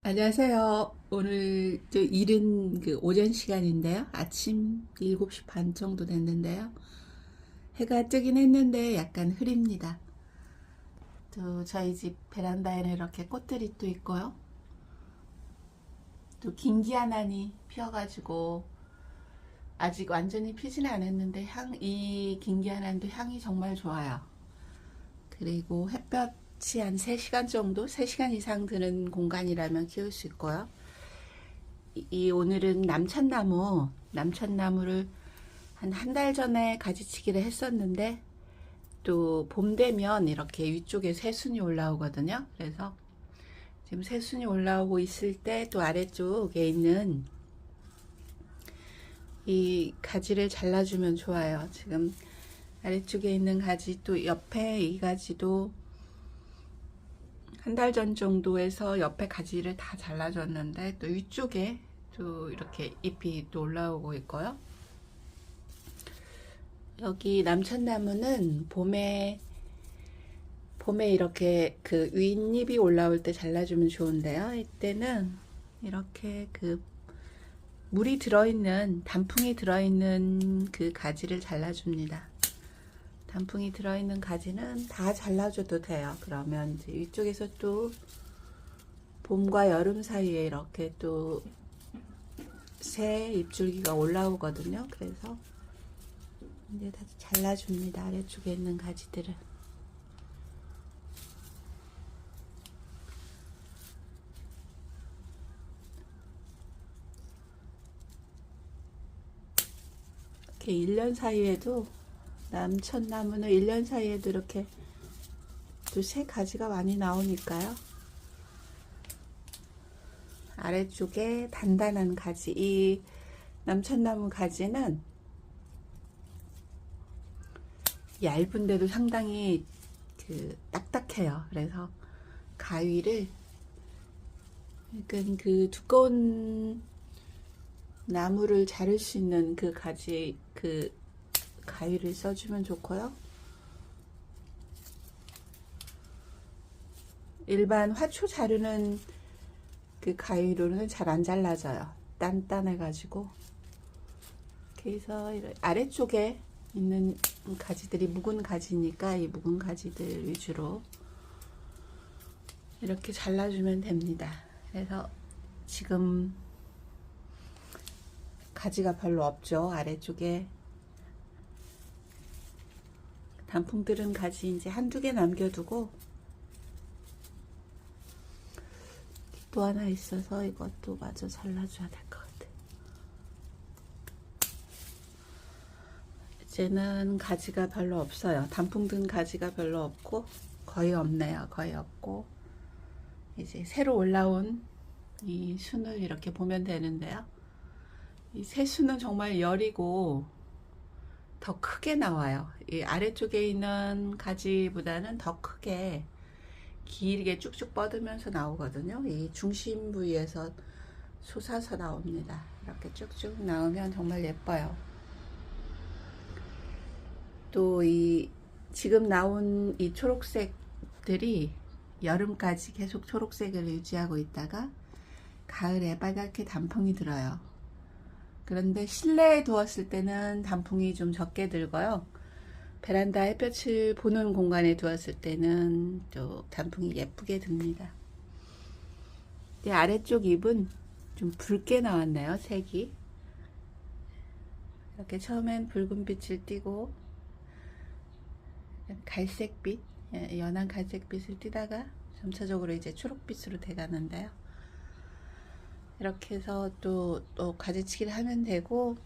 안녕하세요. 오늘 일은 오전 시간인데요. 아침 7시 반 정도 됐는데요. 해가 뜨긴 했는데 약간 흐립니다. 또 저희 집 베란다에는 이렇게 꽃들이 또 있고요. 또 긴기아난이 피어가지고 아직 완전히 피지는 않았는데 이 긴기아난도 향이 정말 좋아요. 그리고 햇볕이 한 3시간 정도, 3시간 이상 드는 공간이라면 키울 수 있고요. 오늘은 남천나무를 한 달 전에 가지치기를 했었는데 또 봄 되면 이렇게 위쪽에 새순이 올라오거든요. 그래서 지금 새순이 올라오고 있을 때 또 아래쪽에 있는 이 가지를 잘라주면 좋아요. 지금 아래쪽에 있는 가지 또 옆에 이 가지도 한 달 전 정도에서 옆에 가지를 다 잘라줬는데 또 위쪽에 또 이렇게 잎이 또 올라오고 있고요. 여기 남천나무는 봄에 이렇게 그 윗잎이 올라올 때 잘라주면 좋은데요. 이때는 이렇게 물이 들어있는, 단풍이 들어있는 그 가지를 잘라줍니다. 단풍이 들어있는 가지는 다 잘라줘도 돼요. 그러면 이제 위쪽에서 또 봄과 여름 사이에 이렇게 또 새 잎줄기가 올라오거든요. 그래서 이제 다 잘라줍니다. 아래쪽에 있는 가지들을. 이렇게 1년 사이에도 남천나무는 1년 사이에도 이렇게 또 새 가지가 많이 나오니까요. 아래쪽에 단단한 가지, 이 남천나무 가지는 얇은데도 상당히 딱딱해요. 그래서 가위를, 그러니까 그 두꺼운 나무를 자를 수 있는 그 가지, 가위를 써주면 좋고요. 일반 화초 자르는 그 가위로는 잘 안 잘라져요. 단단해가지고. 그래서 아래쪽에 있는 가지들이 묵은 가지니까 이 묵은 가지들 위주로 이렇게 잘라주면 됩니다. 그래서 지금 가지가 별로 없죠. 아래쪽에 단풍 들은 가지 이제 한두 개 남겨두고, 또 하나 있어서 이것도 마저 잘라줘야 될 것 같아요. 이제는 가지가 별로 없어요. 단풍 든 가지가 별로 없고, 거의 없네요. 거의 없고, 이제 새로 올라온 이 순을 이렇게 보면 되는데요. 이 새순은 정말 여리고 더 크게 나와요. 이 아래쪽에 있는 가지보다는 더 크게 길게 쭉쭉 뻗으면서 나오거든요. 이 중심 부위에서 솟아서 나옵니다. 이렇게 쭉쭉 나오면 정말 예뻐요. 또 지금 나온 이 초록색들이 여름까지 계속 초록색을 유지하고 있다가 가을에 빨갛게 단풍이 들어요. 그런데 실내에 두었을 때는 단풍이 좀 적게 들고요. 베란다 햇볕을 보는 공간에 두었을 때는 또 단풍이 예쁘게 듭니다. 아래쪽 잎은 좀 붉게 나왔네요. 색이 이렇게 처음엔 붉은빛을 띠고 갈색빛, 연한 갈색빛을 띠다가 점차적으로 이제 초록빛으로 돼가는데요. 이렇게 해서 또 가지치기를 하면 되고,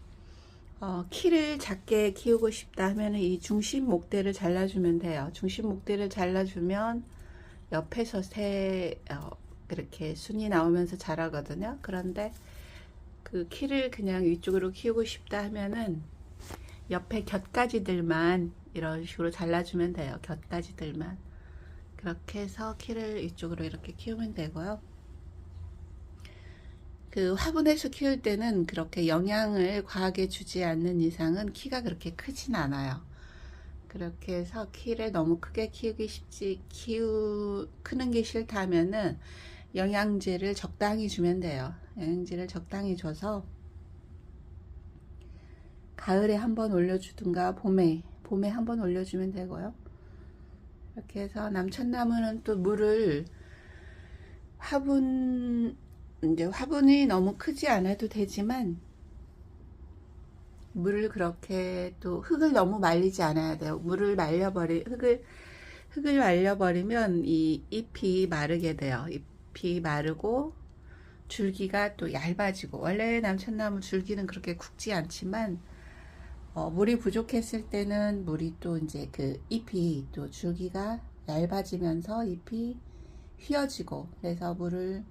키를 작게 키우고 싶다 하면 이 중심 목대를 잘라주면 돼요. 중심 목대를 잘라주면 옆에서 그렇게 순이 나오면서 자라거든요. 그런데 그 키를 그냥 위쪽으로 키우고 싶다 하면은 옆에 곁가지들만 이런 식으로 잘라주면 돼요. 곁가지들만. 그렇게 해서 키를 위쪽으로 이렇게 키우면 되고요. 화분에서 키울 때는 그렇게 영양을 과하게 주지 않는 이상은 키가 그렇게 크진 않아요. 그렇게 해서 키를 너무 크게 키우기 크는 게 싫다면은 영양제를 적당히 주면 돼요. 영양제를 적당히 줘서 가을에 한번 올려주든가 봄에 한번 올려주면 되고요. 이렇게 해서 남천나무는 또 물을 화분이 너무 크지 않아도 되지만 물을 그렇게 또 흙을 너무 말리지 않아야 돼요. 흙을 말려버리면 이 잎이 마르게 돼요. 잎이 마르고 줄기가 또 얇아지고, 원래 남천나무 줄기는 그렇게 굵지 않지만 물이 부족했을 때는 물이 또 이제 그 잎이 또 줄기가 얇아지면서 잎이 휘어지고, 그래서 물을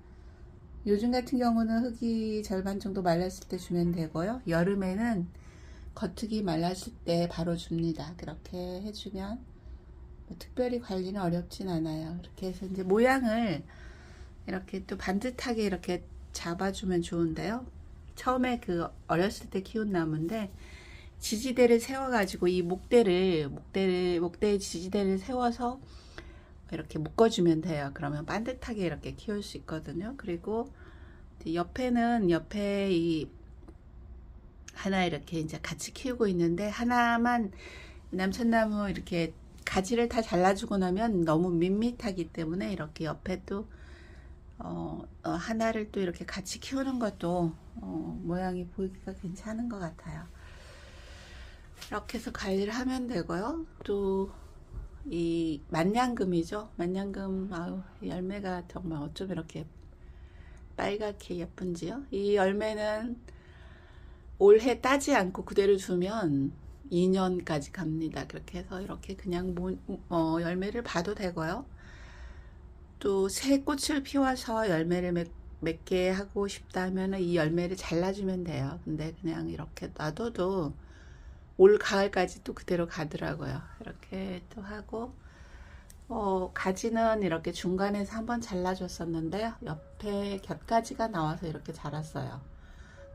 요즘 같은 경우는 흙이 절반 정도 말랐을 때 주면 되고요. 여름에는 겉흙이 말랐을 때 바로 줍니다. 그렇게 해주면 특별히 관리는 어렵진 않아요. 이렇게 해서 이제 모양을 이렇게 또 반듯하게 이렇게 잡아주면 좋은데요. 처음에 그 어렸을 때 키운 나무인데 지지대를 세워가지고 이 목대에 지지대를 세워서 이렇게 묶어주면 돼요. 그러면 반듯하게 이렇게 키울 수 있거든요. 그리고 옆에 이 하나 이렇게 이제 같이 키우고 있는데, 하나만 남천나무 이렇게 가지를 다 잘라주고 나면 너무 밋밋하기 때문에 이렇게 옆에 또 하나를 또 이렇게 같이 키우는 것도 모양이 보기가 괜찮은 것 같아요. 이렇게 해서 관리를 하면 되고요. 또 이 만냥금이죠. 만냥금, 열매가 정말 어쩜 이렇게 빨갛게 예쁜지요. 이 열매는 올해 따지 않고 그대로 두면 2년까지 갑니다. 그렇게 해서 이렇게 그냥 열매를 봐도 되고요. 또 새 꽃을 피워서 열매를 맺게 하고 싶다면 이 열매를 잘라주면 돼요. 근데 그냥 이렇게 놔둬도 올 가을까지 또 그대로 가더라고요. 이렇게 또 하고, 가지는 이렇게 중간에서 한번 잘라줬었는데요. 옆에 곁가지가 나와서 이렇게 자랐어요.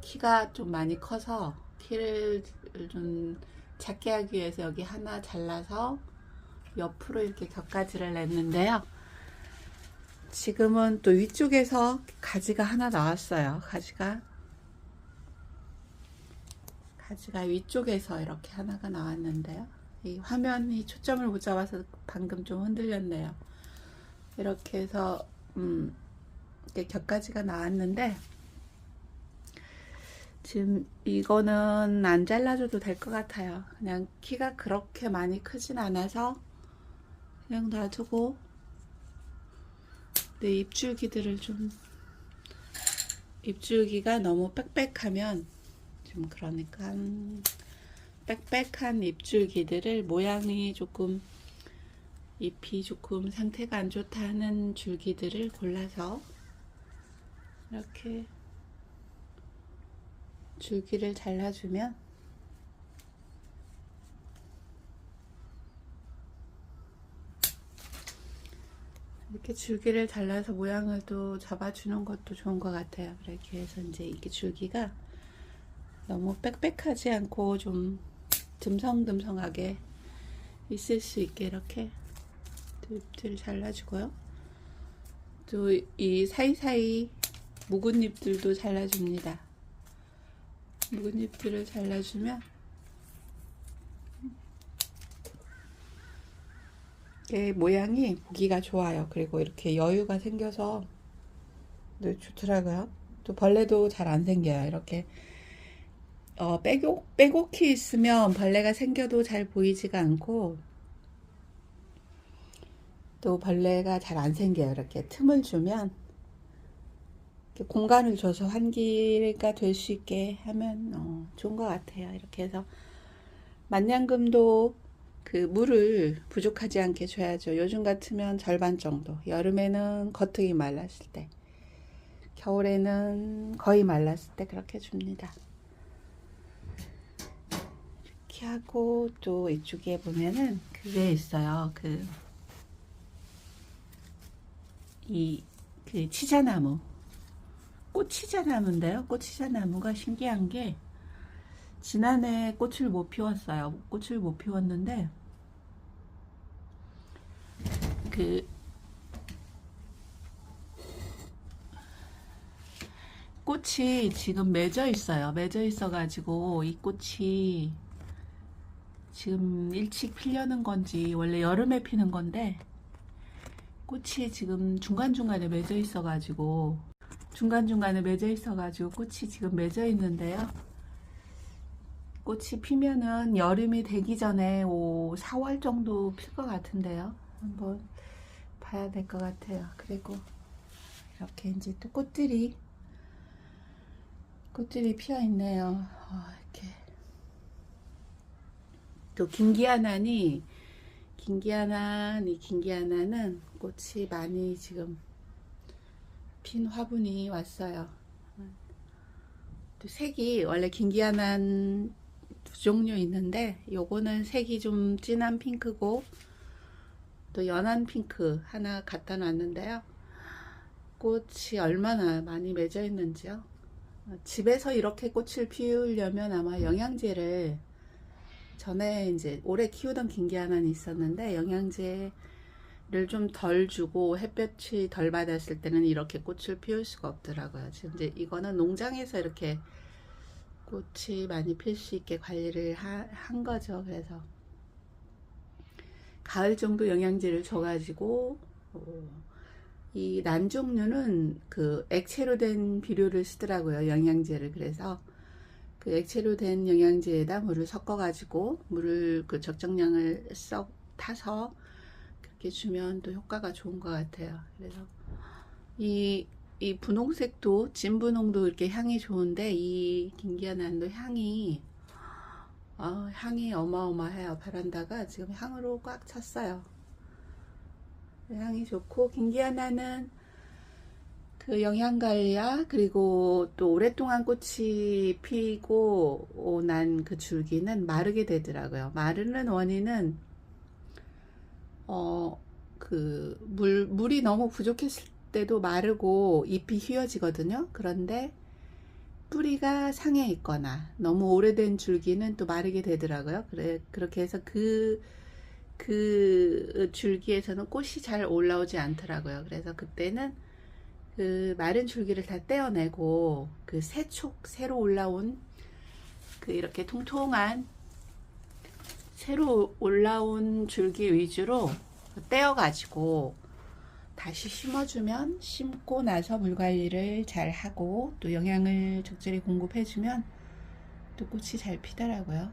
키가 좀 많이 커서 키를 좀 작게 하기 위해서 여기 하나 잘라서 옆으로 이렇게 곁가지를 냈는데요. 지금은 또 위쪽에서 가지가 하나 나왔어요. 가지가 위쪽에서 이렇게 하나가 나왔는데요. 이 화면이 초점을 못 잡아서 방금 좀 흔들렸네요. 이렇게 해서 이렇게 곁가지가 나왔는데, 지금 이거는 안 잘라줘도 될 것 같아요. 그냥 키가 그렇게 많이 크진 않아서 그냥 놔두고, 내 입줄기가 너무 빽빽하면 좀, 그러니까 빽빽한 입줄기들을 모양이 조금, 잎이 조금 상태가 안 좋다 하는 줄기들을 골라서 이렇게 줄기를 잘라주면 이렇게 줄기를 잘라서 모양을 또 잡아주는 것도 좋은 것 같아요. 이렇게 해서 이제 이게 줄기가 너무 빽빽하지 않고 좀 듬성듬성하게 있을 수 있게 이렇게 잎들을 잘라주고요. 또 이 사이사이 묵은 잎들도 잘라줍니다. 묵은 잎들을 잘라주면 모양이 보기가 좋아요. 그리고 이렇게 여유가 생겨서 좋더라고요. 또 벌레도 잘 안 생겨요. 이렇게 빼곡히 있으면 벌레가 생겨도 잘 보이지가 않고, 또 벌레가 잘 안 생겨요. 이렇게 틈을 주면, 이렇게 공간을 줘서 환기가 될 수 있게 하면 좋은 것 같아요. 이렇게 해서 만냥금도 그 물을 부족하지 않게 줘야죠. 요즘 같으면 절반 정도, 여름에는 겉흙이 말랐을 때, 겨울에는 거의 말랐을 때 그렇게 줍니다. 이렇게 하고, 또 이쪽에 보면은 그게 있어요. 그 치자나무, 꽃치자나무인데요. 꽃치자나무가 신기한 게, 지난해 꽃을 못 피웠어요. 꽃을 못 피웠는데, 꽃이 지금 맺어 있어요. 맺어 있어 가지고 이 꽃이 지금 일찍 피려는 건지 원래 여름에 피는 건데 꽃이 지금 중간중간에 맺어 있어 가지고 꽃이 지금 맺어 있는데요. 꽃이 피면은 여름이 되기 전에 4월 정도 필 것 같은데요. 한번 봐야 될 것 같아요. 그리고 이렇게 이제 또 꽃들이 피어 있네요. 이렇게 또 긴기아나는 꽃이 많이 지금 핀 화분이 왔어요. 또 색이 원래 긴기아난 두 종류 있는데 요거는 색이 좀 진한 핑크고 또 연한 핑크 하나 갖다 놨는데요. 꽃이 얼마나 많이 맺어 있는지요. 집에서 이렇게 꽃을 피우려면 아마 영양제를 전에 이제 오래 키우던 긴기아난이 있었는데 영양제를 좀 덜 주고 햇볕이 덜 받았을 때는 이렇게 꽃을 피울 수가 없더라고요. 지금 이제 이거는 농장에서 이렇게 꽃이 많이 필 수 있게 관리를 한 거죠. 그래서 가을 정도 영양제를 줘가지고 이 난 종류는 그 액체로 된 비료를 쓰더라고요. 영양제를. 그래서 그 액체로 된 영양제에다 물을 섞어 가지고 물을 그 적정량을 썩 타서 그렇게 주면 또 효과가 좋은 것 같아요. 그래서 이 분홍색도 진분홍도 이렇게 향이 좋은데 이 긴기아난도 향이 어마어마해요. 베란다가 지금 향으로 꽉 찼어요. 향이 좋고 긴기아난은 그 영양관리야 그리고 또 오랫동안 꽃이 피고 난 그 줄기는 마르게 되더라고요. 마르는 원인은 그 물이 너무 부족했을 때도 마르고 잎이 휘어지거든요. 그런데 뿌리가 상해 있거나 너무 오래된 줄기는 또 마르게 되더라고요. 그렇게 해서 그 줄기에서는 꽃이 잘 올라오지 않더라고요. 그래서 그때는 그 마른 줄기를 다 떼어내고 그 새로 올라온 그 이렇게 통통한 새로 올라온 줄기 위주로 떼어가지고 다시 심어주면 심고 나서 물 관리를 잘 하고 또 영양을 적절히 공급해주면 또 꽃이 잘 피더라고요.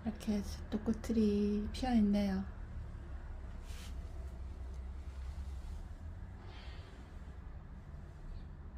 이렇게 또 꽃들이 피어 있네요.